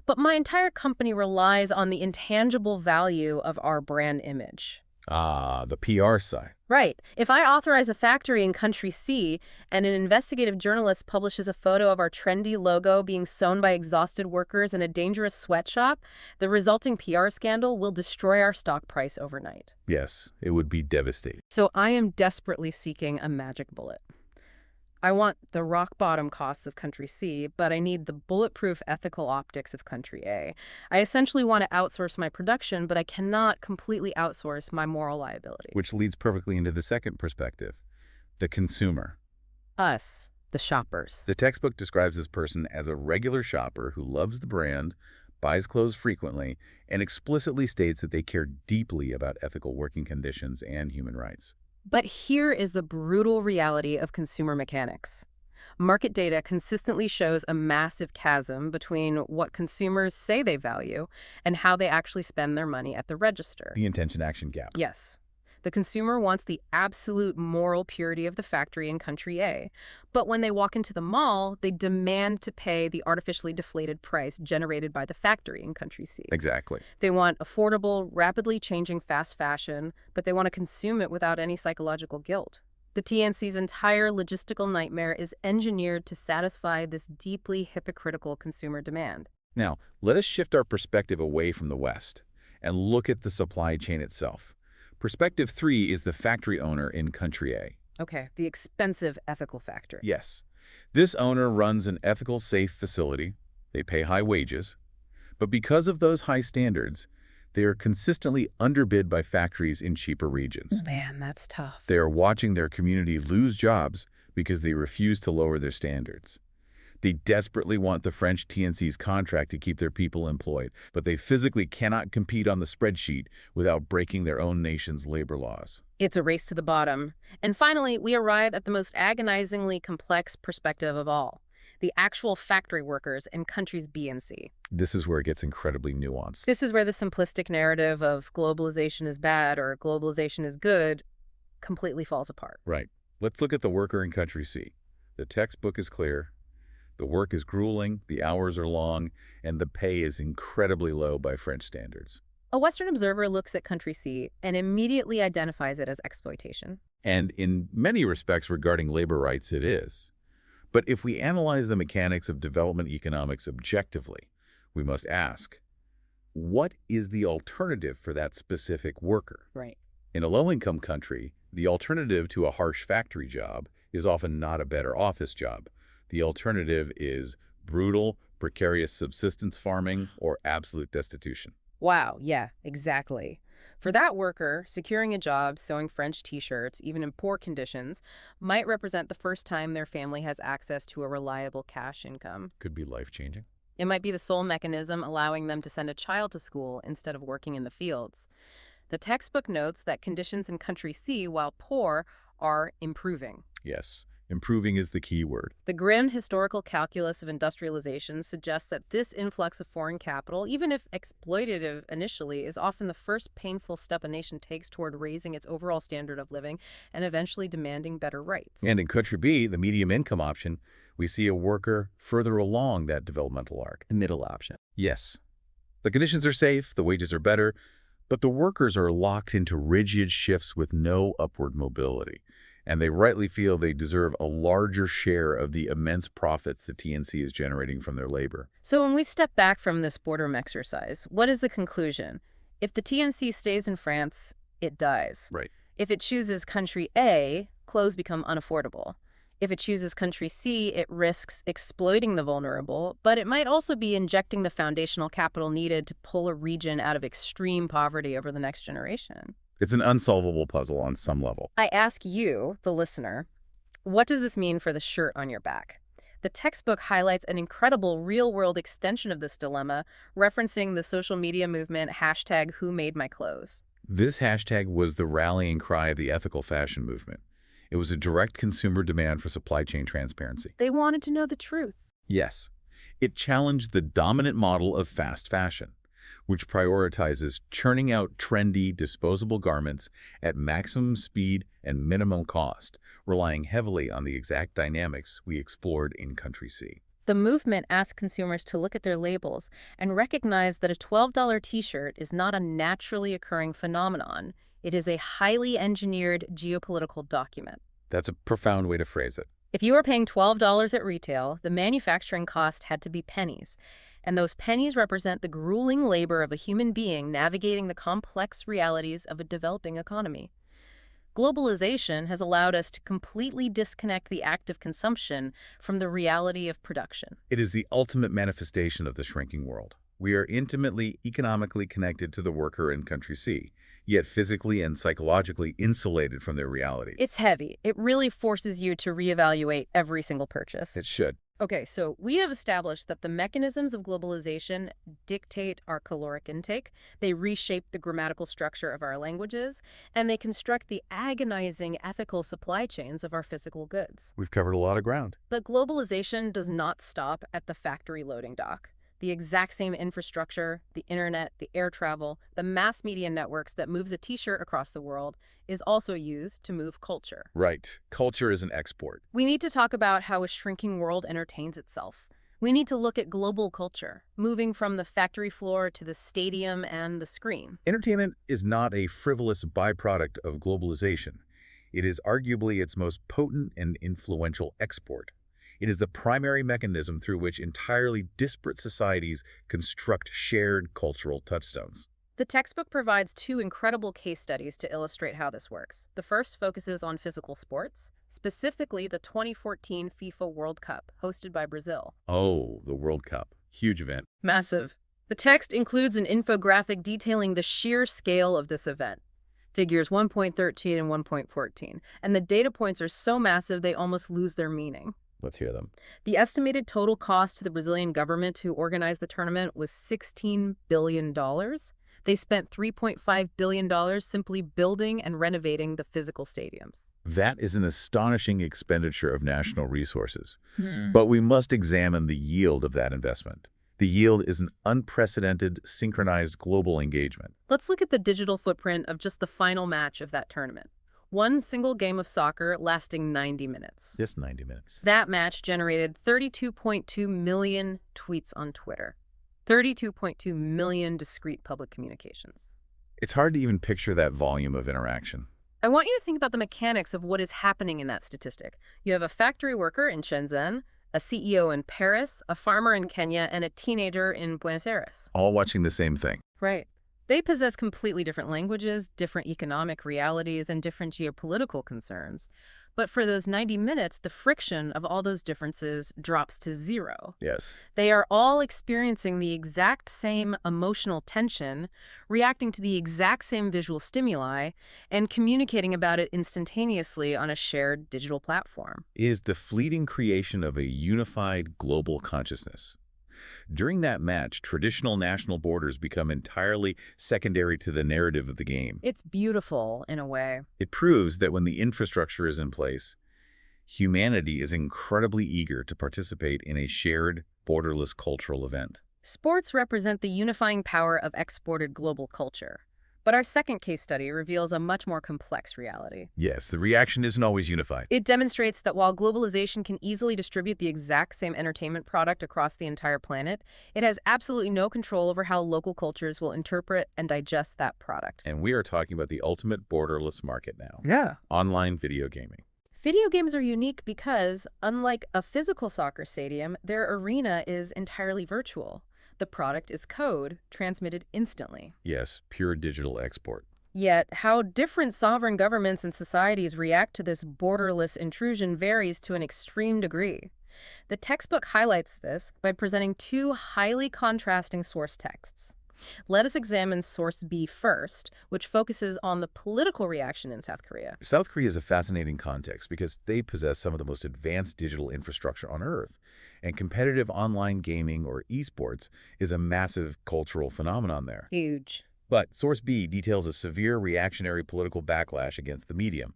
but my entire company relies on the intangible value of our brand image. Ah, the PR side. Right. If I authorize a factory in country C and an investigative journalist publishes a photo of our trendy logo being sewn by exhausted workers in a dangerous sweatshop, the resulting PR scandal will destroy our stock price overnight. Yes, it would be devastating. So I am desperately seeking a magic bullet. I want the rock-bottom costs of country C, but I need the bulletproof ethical optics of country A. I essentially want to outsource my production, but I cannot completely outsource my moral liability. Which leads perfectly into the second perspective, the consumer. Us, the shoppers. The textbook describes this person as a regular shopper who loves the brand, buys clothes frequently, and explicitly states that they care deeply about ethical working conditions and human rights. But here is the brutal reality of consumer mechanics. Market data consistently shows a massive chasm between what consumers say they value and how they actually spend their money at the register. The intention-action gap. Yes. The consumer wants the absolute moral purity of the factory in country A, but when they walk into the mall, they demand to pay the artificially deflated price generated by the factory in country C. Exactly. They want affordable, rapidly changing fast fashion, but they want to consume it without any psychological guilt. The TNC's entire logistical nightmare is engineered to satisfy this deeply hypocritical consumer demand. Now, let us shift our perspective away from the West and look at the supply chain itself. Perspective 3 is the factory owner in country A. Okay, the expensive ethical factory. Yes. This owner runs an ethical, safe facility. They pay high wages. But because of those high standards, they are consistently underbid by factories in cheaper regions. Man, that's tough. They are watching their community lose jobs because they refuse to lower their standards. They desperately want the French TNC's contract to keep their people employed, but they physically cannot compete on the spreadsheet without breaking their own nation's labor laws. It's a race to the bottom. And finally, we arrive at the most agonizingly complex perspective of all, the actual factory workers in countries B and C. This is where it gets incredibly nuanced. This is where the simplistic narrative of globalization is bad or globalization is good completely falls apart. Right. Let's look at the worker in country C. The textbook is clear. The work is grueling, the hours are long, and the pay is incredibly low by French standards. A Western observer looks at country C and immediately identifies it as exploitation. And in many respects regarding labor rights, it is. But if we analyze the mechanics of development economics objectively, we must ask, what is the alternative for that specific worker? Right. In a low-income country, the alternative to a harsh factory job is often not a better office job. The alternative is brutal, precarious subsistence farming or absolute destitution. Wow, yeah, exactly. For that worker, securing a job sewing French t-shirts, even in poor conditions, might represent the first time their family has access to a reliable cash income. Could be life-changing. It might be the sole mechanism allowing them to send a child to school instead of working in the fields. The textbook notes that conditions in Country C, while poor, are improving. Yes, improving is the key word. The grim historical calculus of industrialization suggests that this influx of foreign capital, even if exploitative initially, is often the first painful step a nation takes toward raising its overall standard of living and eventually demanding better rights. And in Country B, the medium income option, we see a worker further along that developmental arc. The middle option. Yes, the conditions are safe, the wages are better, but the workers are locked into rigid shifts with no upward mobility. And they rightly feel they deserve a larger share of the immense profits the TNC is generating from their labor. So when we step back from this boredom exercise, what is the conclusion? If the TNC stays in France, it dies. Right. If it chooses Country A, clothes become unaffordable. If it chooses Country C, it risks exploiting the vulnerable, but it might also be injecting the foundational capital needed to pull a region out of extreme poverty over the next generation. It's an unsolvable puzzle on some level. I ask you, the listener, what does this mean for the shirt on your back? The textbook highlights an incredible real-world extension of this dilemma, referencing the social media movement #WhoMadeMyClothes. This hashtag was the rallying cry of the ethical fashion movement. It was a direct consumer demand for supply chain transparency. They wanted to know the truth. Yes, it challenged the dominant model of fast fashion, which prioritizes churning out trendy, disposable garments at maximum speed and minimum cost, relying heavily on the exact dynamics we explored in Country C. The movement asked consumers to look at their labels and recognize that a $12 t-shirt is not a naturally occurring phenomenon. It is a highly engineered geopolitical document. That's a profound way to phrase it. If you were paying $12 at retail, the manufacturing cost had to be pennies. And those pennies represent the grueling labor of a human being navigating the complex realities of a developing economy. Globalization has allowed us to completely disconnect the act of consumption from the reality of production. It is the ultimate manifestation of the shrinking world. We are intimately, economically connected to the worker in Country C, yet physically and psychologically insulated from their reality. It's heavy. It really forces you to reevaluate every single purchase. It should. Okay, so we have established that the mechanisms of globalization dictate our caloric intake, they reshape the grammatical structure of our languages, and they construct the agonizing ethical supply chains of our physical goods. We've covered a lot of ground. But globalization does not stop at the factory loading dock. The exact same infrastructure, the internet, the air travel, the mass media networks that moves a t-shirt across the world is also used to move culture. Right. Culture is an export. We need to talk about how a shrinking world entertains itself. We need to look at global culture, moving from the factory floor to the stadium and the screen. Entertainment is not a frivolous byproduct of globalization. It is arguably its most potent and influential export. It is the primary mechanism through which entirely disparate societies construct shared cultural touchstones. The textbook provides two incredible case studies to illustrate how this works. The first focuses on physical sports, specifically the 2014 FIFA World Cup, hosted by Brazil. Oh, the World Cup. Huge event. Massive. The text includes an infographic detailing the sheer scale of this event. Figures 1.13 and 1.14. And the data points are so massive they almost lose their meaning. Let's hear them. The estimated total cost to the Brazilian government to organize the tournament was $16 billion. They spent $3.5 billion simply building and renovating the physical stadiums. That is an astonishing expenditure of national resources. But we must examine the yield of that investment. The yield is an unprecedented, synchronized global engagement. Let's look at the digital footprint of just the final match of that tournament. One single game of soccer lasting 90 minutes. Just 90 minutes. That match generated 32.2 million tweets on Twitter, 32.2 million discrete public communications. It's hard to even picture that volume of interaction. I want you to think about the mechanics of what is happening in that statistic. You have a factory worker in Shenzhen a CEO in Paris, a farmer in Kenya, and a teenager in Buenos Aires. All watching the same thing. Right. They possess completely different languages, different economic realities, and different geopolitical concerns. But for those 90 minutes, the friction of all those differences drops to zero. Yes. They are all experiencing the exact same emotional tension, reacting to the exact same visual stimuli, and communicating about it instantaneously on a shared digital platform. Is the fleeting creation of a unified global consciousness. During that match, traditional national borders become entirely secondary to the narrative of the game. It's beautiful, in a way. It proves that when the infrastructure is in place, humanity is incredibly eager to participate in a shared, borderless cultural event. Sports represent the unifying power of exported global culture. But our second case study reveals a much more complex reality. Yes, the reaction isn't always unified. It demonstrates that while globalization can easily distribute the exact same entertainment product across the entire planet, it has absolutely no control over how local cultures will interpret and digest that product. And we are talking about the ultimate borderless market now. Yeah. Online video gaming. Video games are unique because, unlike a physical soccer stadium, their arena is entirely virtual. The product is code, transmitted instantly. Yes, pure digital export. Yet, how different sovereign governments and societies react to this borderless intrusion varies to an extreme degree. The textbook highlights this by presenting two highly contrasting source texts. Let us examine source B first, which focuses on the political reaction in South Korea. South Korea is a fascinating context because they possess some of the most advanced digital infrastructure on Earth, and competitive online gaming or esports is a massive cultural phenomenon there. Huge. But Source B details a severe reactionary political backlash against the medium.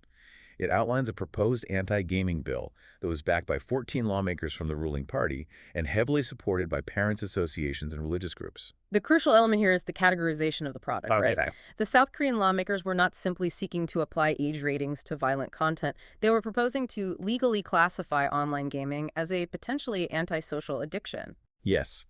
It outlines a proposed anti-gaming bill that was backed by 14 lawmakers from the ruling party and heavily supported by parents' associations and religious groups. The crucial element here is the categorization of the product, right? The South Korean lawmakers were not simply seeking to apply age ratings to violent content. They were proposing to legally classify online gaming as a potentially antisocial addiction. Yes.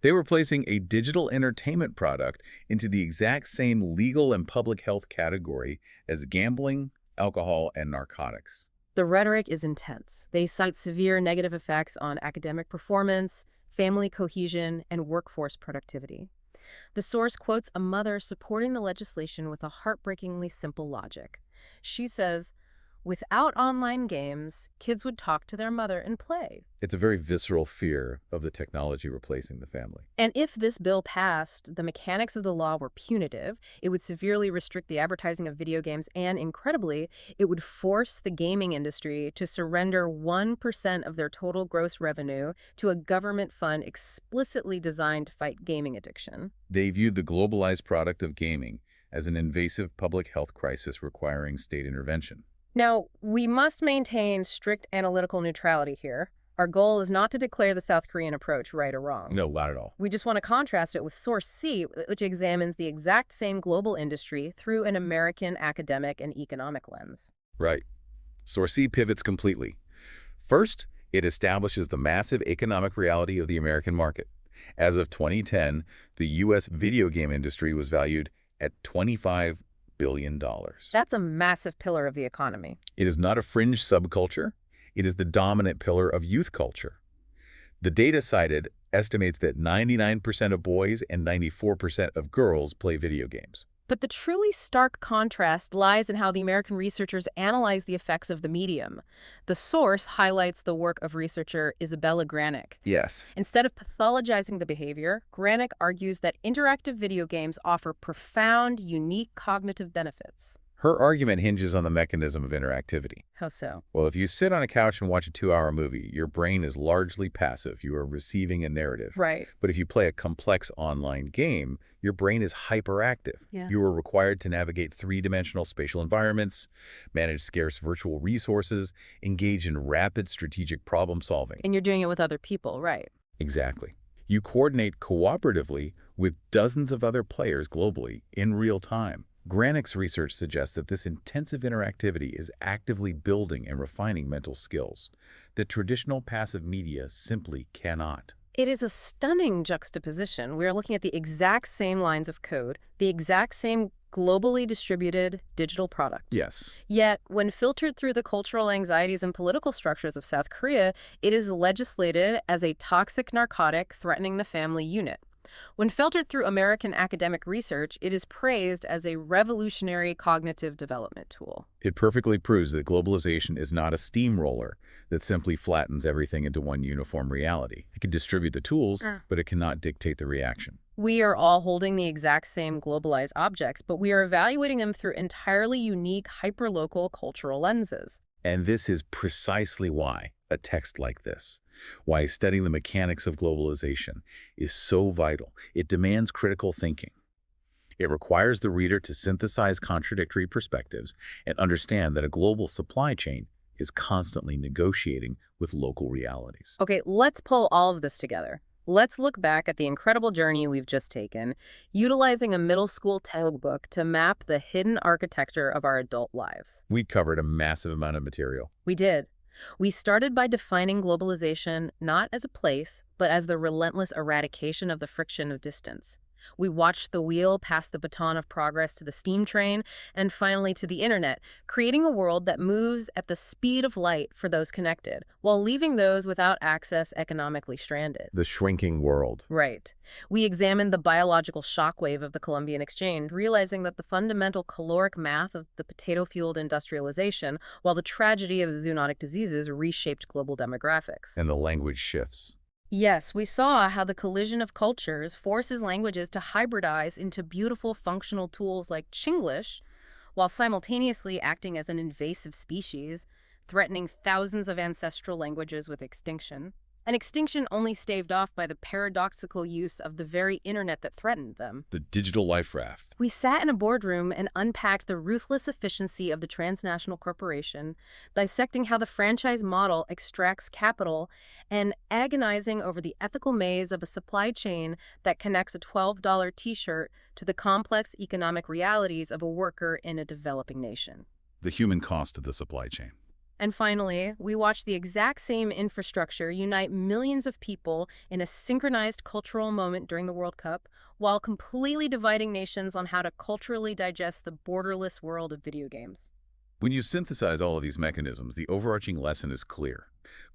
They were placing a digital entertainment product into the exact same legal and public health category as gambling, alcohol, and narcotics. The rhetoric is intense. They cite severe negative effects on academic performance, family cohesion, and workforce productivity. The source quotes a mother supporting the legislation with a heartbreakingly simple logic. She says, "Without online games, kids would talk to their mother and play." It's a very visceral fear of the technology replacing the family. And if this bill passed, the mechanics of the law were punitive. It would severely restrict the advertising of video games, and incredibly, it would force the gaming industry to surrender 1% of their total gross revenue to a government fund explicitly designed to fight gaming addiction. They viewed the globalized product of gaming as an invasive public health crisis requiring state intervention. Now, we must maintain strict analytical neutrality here. Our goal is not to declare the South Korean approach right or wrong. No, not at all. We just want to contrast it with Source C, which examines the exact same global industry through an American academic and economic lens. Right. Source C pivots completely. First, it establishes the massive economic reality of the American market. As of 2010, the U.S. video game industry was valued at $25 billion. That's a massive pillar of the economy. It is not a fringe subculture. It is the dominant pillar of youth culture. The data cited estimates that 99% of boys and 94% of girls play video games. But the truly stark contrast lies in how the American researchers analyze the effects of the medium. The source highlights the work of researcher Isabella Granick. Yes. Instead of pathologizing the behavior, Granick argues that interactive video games offer profound, unique cognitive benefits. Her argument hinges on the mechanism of interactivity. How so? Well, if you sit on a couch and watch a 2-hour movie, your brain is largely passive. You are receiving a narrative. Right. But if you play a complex online game, your brain is hyperactive. Yeah. You are required to navigate three-dimensional spatial environments, manage scarce virtual resources, engage in rapid strategic problem solving. And you're doing it with other people, right? Exactly. You coordinate cooperatively with dozens of other players globally in real time. Granick's research suggests that this intensive interactivity is actively building and refining mental skills that traditional passive media simply cannot. It is a stunning juxtaposition. We are looking at the exact same lines of code, the exact same globally distributed digital product. Yes. Yet, when filtered through the cultural anxieties and political structures of South Korea, it is legislated as a toxic narcotic threatening the family unit. When filtered through American academic research, it is praised as a revolutionary cognitive development tool. It perfectly proves that globalization is not a steamroller that simply flattens everything into one uniform reality. It can distribute the tools, but it cannot dictate the reaction. We are all holding the exact same globalized objects, but we are evaluating them through entirely unique, hyperlocal cultural lenses. And this is precisely why a text like this, why studying the mechanics of globalization, is so vital. It demands critical thinking. It requires the reader to synthesize contradictory perspectives and understand that a global supply chain is constantly negotiating with local realities. Okay, let's pull all of this together. Let's look back at the incredible journey we've just taken, utilizing a middle school textbook to map the hidden architecture of our adult lives. We covered a massive amount of material. We did. We started by defining globalization not as a place, but as the relentless eradication of the friction of distance. We watched the wheel pass the baton of progress to the steam train and finally to the internet, creating a world that moves at the speed of light for those connected, while leaving those without access economically stranded. The shrinking world. Right. We examined the biological shockwave of the Columbian Exchange, realizing that the fundamental caloric math of the potato-fueled industrialization, while the tragedy of zoonotic diseases reshaped global demographics. And the language shifts. Yes, we saw how the collision of cultures forces languages to hybridize into beautiful functional tools like Chinglish, while simultaneously acting as an invasive species, threatening thousands of ancestral languages with extinction. An extinction only staved off by the paradoxical use of the very internet that threatened them. The digital life raft. We sat in a boardroom and unpacked the ruthless efficiency of the transnational corporation, dissecting how the franchise model extracts capital and agonizing over the ethical maze of a supply chain that connects a $12 t-shirt to the complex economic realities of a worker in a developing nation. The human cost of the supply chain. And finally, we watched the exact same infrastructure unite millions of people in a synchronized cultural moment during the World Cup, while completely dividing nations on how to culturally digest the borderless world of video games. When you synthesize all of these mechanisms, the overarching lesson is clear.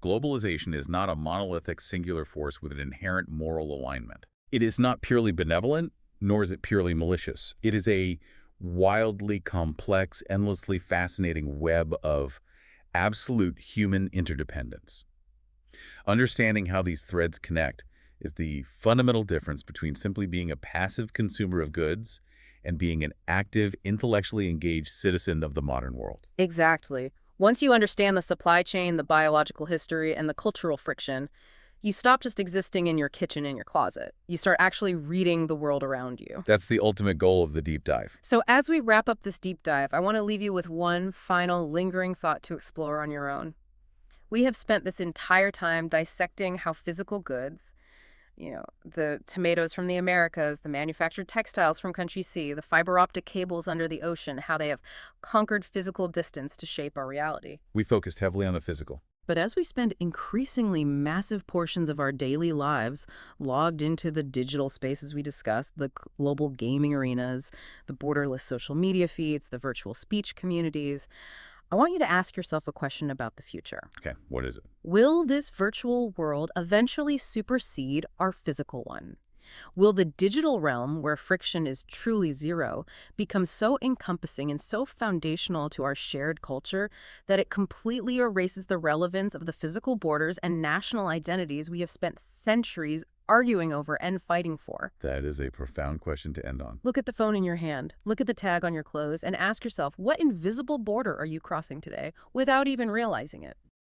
Globalization is not a monolithic singular force with an inherent moral alignment. It is not purely benevolent, nor is it purely malicious. It is a wildly complex, endlessly fascinating web of absolute human interdependence. Understanding how these threads connect is the fundamental difference between simply being a passive consumer of goods and being an active, intellectually engaged citizen of the modern world. Exactly. Once you understand the supply chain, the biological history, and the cultural friction, you stop just existing in your kitchen and your closet. You start actually reading the world around you. That's the ultimate goal of the deep dive. So as we wrap up this deep dive, I want to leave you with one final lingering thought to explore on your own. We have spent this entire time dissecting how physical goods, the tomatoes from the Americas, the manufactured textiles from Country C, the fiber optic cables under the ocean, how they have conquered physical distance to shape our reality. We focused heavily on the physical. But as we spend increasingly massive portions of our daily lives logged into the digital spaces we discussed, the global gaming arenas, the borderless social media feeds, the virtual speech communities, I want you to ask yourself a question about the future. Okay, what is it? Will this virtual world eventually supersede our physical one? Will the digital realm, where friction is truly zero, become so encompassing and so foundational to our shared culture that it completely erases the relevance of the physical borders and national identities we have spent centuries arguing over and fighting for? That is a profound question to end on. Look at the phone in your hand, look at the tag on your clothes, and ask yourself, what invisible border are you crossing today without even realizing it?